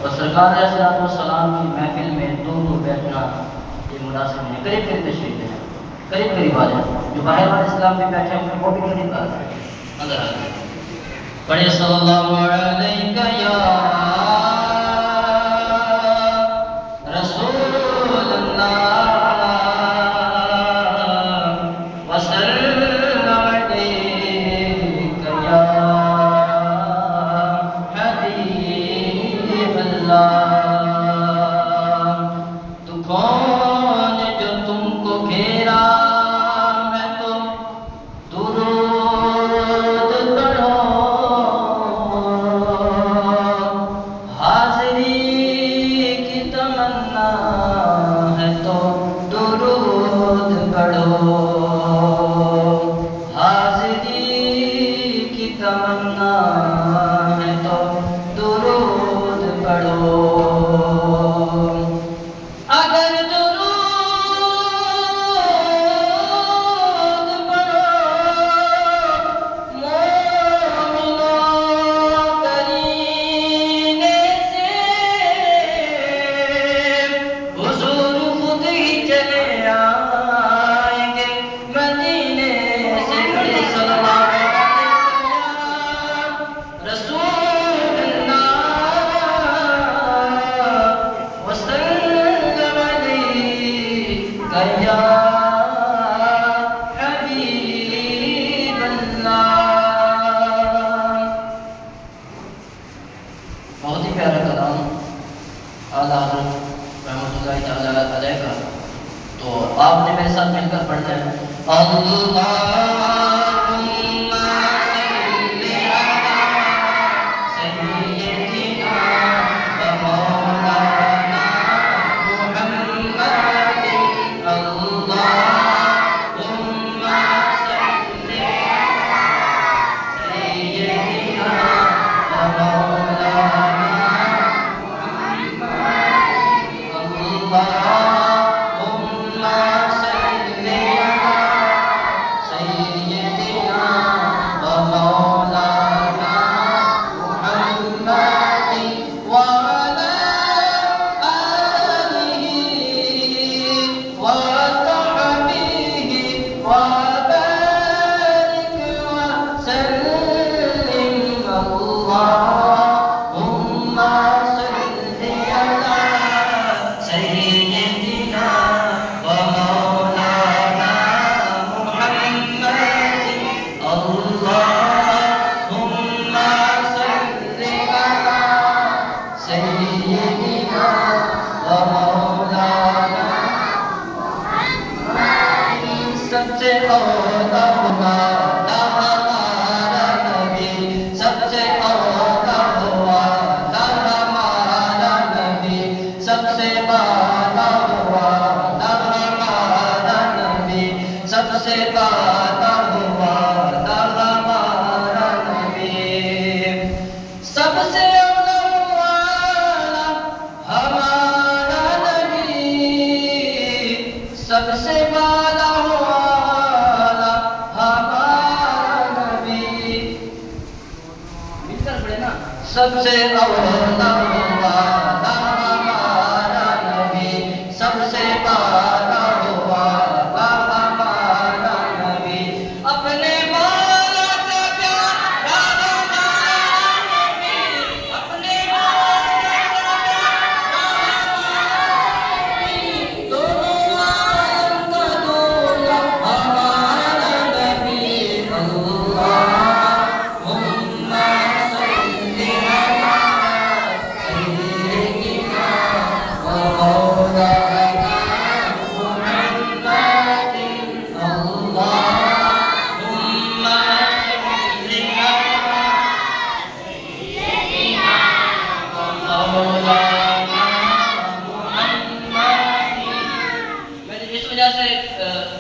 और सरकार सलाम की महफिल में दूर दूर बैठना ये मुनासिब नहीं। करीब करीब तशरीफ है, करीब करीब आ जाए। जो बाहर वाले इस्लाम में बैठे हैं वो भी करीब आ जाए, अंदर आ जाए। पढ़े सल्लल्लाहु अलैहि या सबसे अव्वल वाला हमारा नबी, सबसे वाला वाला हमारा नबी, अपने मौला का प्यारा हमारा नबी, अपने मौला का प्यारा हमारा नबी, दोनों आलम का दूल्हा हमारा नबी।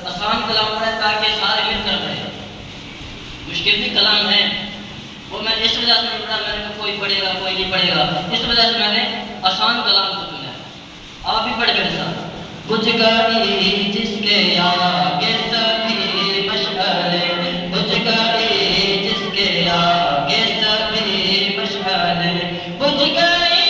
आसान कलाम है ताकि सारे मिलकर पढ़े। मुश्किल भी कलाम है वो मैं इस वजह से नहीं पढ़ा, मैंने कहा कोई पढ़ेगा कोई नहीं पढ़ेगा, इस वजह से मैंने आसान कलाम को चुना है। आप भी पढ़ मेरे साथ। कुछ गाड़ी जिसके आगे सभी मशअले, कुछ गाड़ी जिसके आगे सभी मशअले, कुछ गाड़ी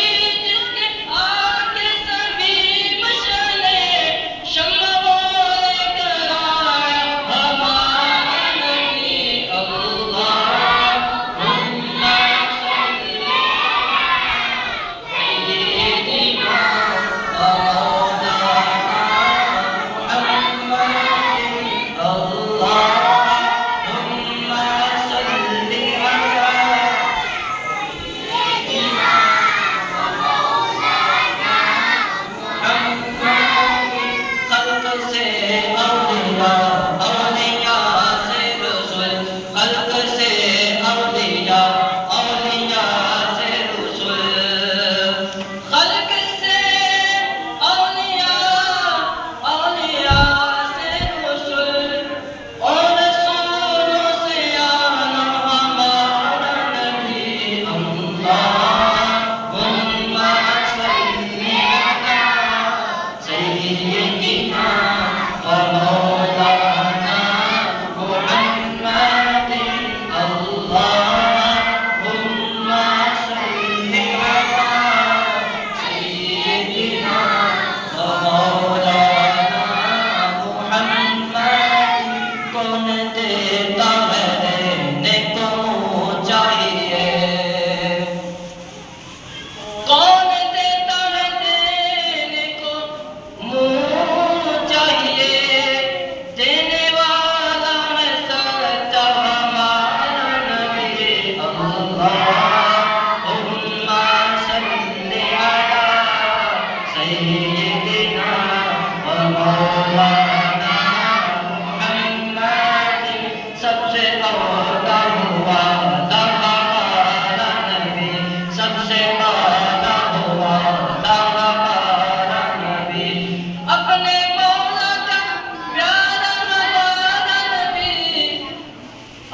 सय्यिदिना व मौलाना मुहम्मद सबसे औला हुआ हमारा नबी सबसे औला हुआ हमारा नबी अपने मौला का प्यारा हमारा नबी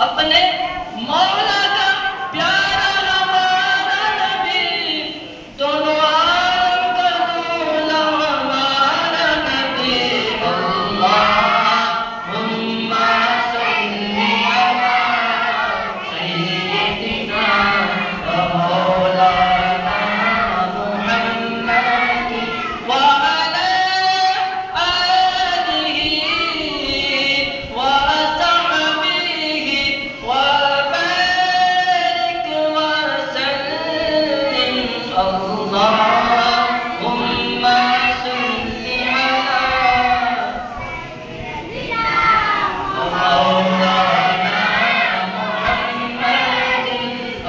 अपने मौला का प्यारा हमारा नबी दोनों आलम का दूल्हा हमारा नबी अल्लाहुम्मा सल्ली अला सय्यिदिना व मौलाना मुहम्मद व अला आलिहि व असहबिहि व बारिक व सल्लिम अल्लाहुम्मा सल्ली अला मौलाना मुहम्मद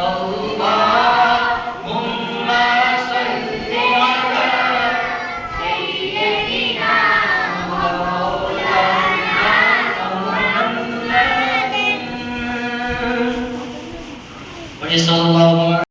अल्लाहुम्मा सल्ली अला सय्यिदिना मौलाना मुहम्मद। सल्लल्लाहु